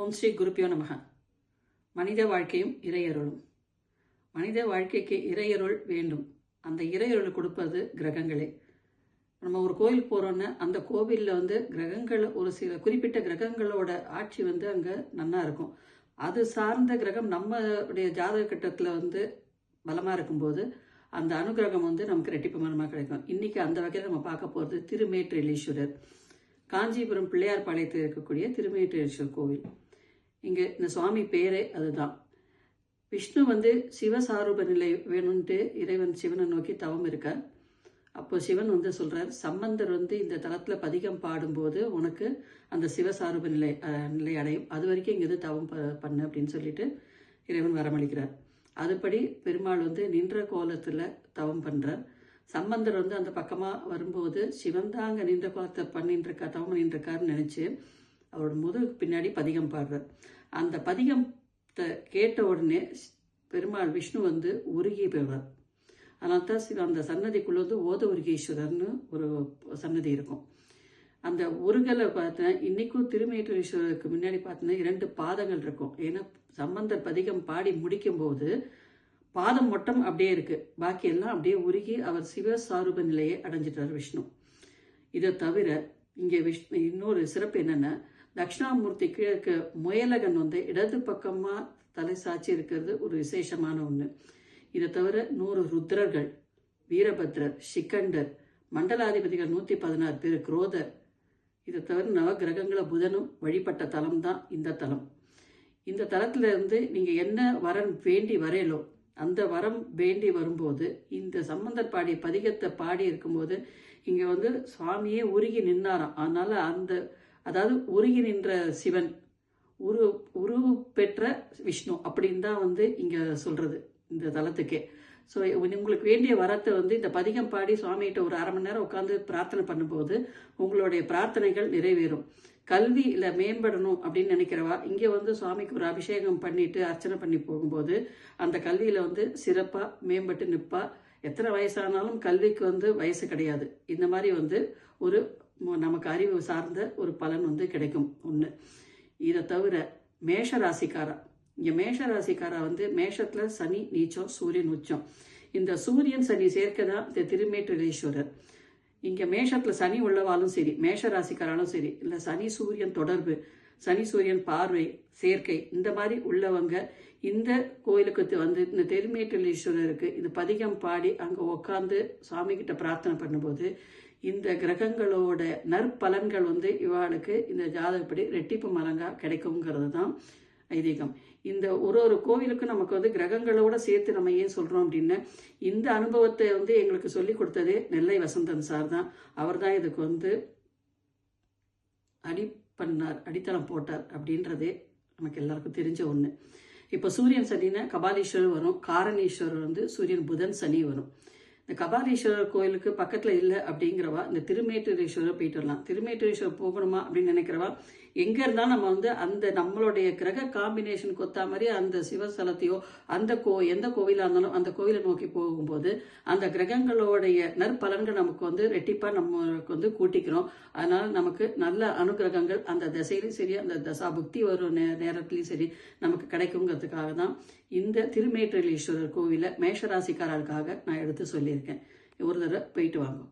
ஓம் ஸ்ரீ குருப்பியோ நமக. மனித வாழ்க்கையும் இறையருளும். மனித வாழ்க்கைக்கு இறையருள் வேண்டும். அந்த இறையருள் கொடுப்பது கிரகங்களே. நம்ம ஒரு கோயில் போகிறோன்னா அந்த கோவிலில் கிரகங்கள் ஒரு சில குறிப்பிட்ட கிரகங்களோட ஆட்சி அங்கே நன்னா இருக்கும். அது சார்ந்த கிரகம் நம்மளுடைய ஜாதக கட்டத்தில் பலமாக இருக்கும்போது அந்த அனுகிரகம் நமக்கு ரெட்டிப்பு மனமாக கிடைக்கும். இன்றைக்கி அந்த வகையில் நம்ம பார்க்க போகிறது திருமேற்றலீஸ்வரர். காஞ்சிபுரம் பிள்ளையார் பாளையத்தில் இருக்கக்கூடிய திருமேற்றலீஸ்வரர் கோவில். இங்கே இந்த சுவாமி பேரே அதுதான். விஷ்ணு சிவசாரூப நிலை வேணும்ன்ட்டு இறைவன் சிவனை நோக்கி தவம் இருக்கார். அப்போ சிவன் சொல்கிறார், சம்பந்தர் இந்த தலத்தில் பதிகம் பாடும்போது உனக்கு அந்த சிவசாரூப நிலை அடையும், அது வரைக்கும் இங்கே தவம் பண்ணு அப்படின்னு சொல்லிட்டு இறைவன் வரமளிக்கிறார். அதுபடி பெருமாள் நின்ற கோலத்தில் தவம் பண்ணுறார். சம்பந்தர் அந்த பக்கமாக வரும்போது சிவன் தான் அங்கே நின்ற கோலத்தை தவம் பண்ணிட்டுருக்காருன்னு நினச்சி அவரோட முதுகுக்கு பின்னாடி பதிகம் பாடுறார். அந்த பதிகத்தை கேட்ட உடனே பெருமாள் விஷ்ணு உருகி போவார். அதனால தான் அந்த சன்னதிக்குள்ளே ஓத உருகீஸ்வரர்னு ஒரு சன்னதி இருக்கும். அந்த உருகலை பார்த்தேன் இன்றைக்கும் திருமேற்றலீஸ்வரருக்கு முன்னாடி பார்த்தீங்கன்னா 2 பாதங்கள் இருக்கும். ஏன்னா சம்பந்தர் பதிகம் பாடி முடிக்கும்போது பாதம் மட்டும் அப்படியே இருக்குது, பாக்கி எல்லாம் அப்படியே உருகி அவர் சிவசாரூப நிலையை அடைஞ்சிட்டார் விஷ்ணு. இதை தவிர இங்கே இன்னொரு சிறப்பு என்னென்னா, தட்சிணாமூர்த்தி கீழே முயலகன் இடது பக்கமாக தலை சாட்சி இருக்கிறது ஒரு விசேஷமான ஒன்று. இதை தவிர 100 ருத்ரர்கள், வீரபத்ரர், சிக்கண்டர், மண்டலாதிபதிகள் 116 பேர், குரோதர், இதை தவிர நவ கிரகங்கள புதனும் வழிபட்ட தலம் தான் இந்த தலம். இந்த தலத்தில் நீங்கள் என்ன வரம் வேண்டி வரையலோ அந்த வரம் வேண்டி வரும்போது இந்த சம்பந்தர் பாடிய பதிகத்தை பாடி இருக்கும்போது இங்கே சுவாமியே உருகி நின்னாராம். அதனால் அதாவது உருகி நின்ற சிவன் உருவு பெற்ற விஷ்ணு அப்படின்னு தான் இங்கே சொல்கிறது இந்த தலத்துக்கே. ஸோ உங்களுக்கு வேண்டிய வரத்தை இந்த பதிகம் பாடி சுவாமிகிட்ட ஒரு 1/2 மணி நேரம் உட்காந்து பிரார்த்தனை பண்ணும்போது உங்களுடைய பிரார்த்தனைகள் நிறைவேறும். கல்வியில் மேம்படணும் அப்படின்னு நினைக்கிறவா இங்கே சுவாமிக்கு ஒரு அபிஷேகம் பண்ணிட்டு அர்ச்சனை பண்ணி போகும்போது அந்த கல்வியில் சிறப்பாக மேம்பட்டு நிற்பா. எத்தனை வயசானாலும் கல்விக்கு வயசு கிடையாது. இந்த மாதிரி ஒரு நமக்கு அறிவு சார்ந்த ஒரு பலன் கிடைக்கும் ஒன்று. இதை தவிர மேஷ ராசிக்காரா, இங்கே மேஷ ராசிக்காரா மேஷத்தில் சனி நீச்சம், சூரியன் உச்சம். இந்த சூரியன் சனி சேர்க்க தான் இந்த திருமேற்றலீஸ்வரர். இங்கே மேஷத்தில் சனி உள்ளவாலும் சரி, மேஷ ராசிக்காராலும் சரி, இல்லை சனி சூரியன் தொடர்பு, சனி சூரியன் பார்வை சேர்க்கை, இந்த மாதிரி உள்ளவங்க இந்த கோயிலுக்கு இந்த திருமேற்றலீஸ்வரருக்கு இந்த பதிகம் பாடி அங்கே உட்காந்து சுவாமிகிட்ட பிரார்த்தனை பண்ணும்போது இந்த கிரகங்களோட நற்பலன்கள் இவாளுக்கு இந்த ஜாதகப்படி ரெட்டிப்பு மலங்கா கிடைக்குங்கிறது தான் ஐதீகம். இந்த ஒரு கோவிலுக்கும் நமக்கு கிரகங்களோட சேர்த்து நம்ம ஏன் சொல்கிறோம் அப்படின்னா, இந்த அனுபவத்தை எங்களுக்கு சொல்லி கொடுத்ததே நெல்லை வசந்தன் சார் தான். அவர் தான் இதுக்கு அடித்தளம் போட்டார் அப்படின்றதே நமக்கு எல்லாருக்கும் தெரிஞ்ச ஒன்று. இப்போ சூரியன் சனின்னா கபாலீஸ்வரர் வரும், காரணீஸ்வரர் சூரியன் புதன் சனி வரும். இந்த கபாலீஸ்வரர் கோயிலுக்கு பக்கத்தில் இல்லை அப்படிங்கிறவா இந்த திருமேற்றலீஸ்வரர் போயிட்டு வரலாம். திருமேற்றலீஸ்வரர் போகணுமா அப்படின்னு நினைக்கிறவா எங்கே இருந்தாலும் நம்ம அந்த நம்மளுடைய கிரக காம்பினேஷனுக்கு ஒத்தா மாதிரி அந்த சிவஸ்தலத்தையோ அந்த எந்த கோவிலாக இருந்தாலும் அந்த கோவிலை நோக்கி போகும்போது அந்த கிரகங்களுடைய நற்பலன்கள் நமக்கு ரெட்டிப்பாக நமக்கு கூட்டிக்கிறோம். அதனால் நமக்கு நல்ல அனுகிரகங்கள் அந்த திசையிலும் சரி, அந்த தசா புக்தி வரும் நேரத்துலையும் சரி நமக்கு கிடைக்குங்கிறதுக்காக தான் இந்த திருமேற்றலீஸ்வரர் கோவிலை மேஷராசிக்காரருக்காக நான் எடுத்து சொல்லியிருக்கேன். ஒரு தடவை போயிட்டு வாங்க.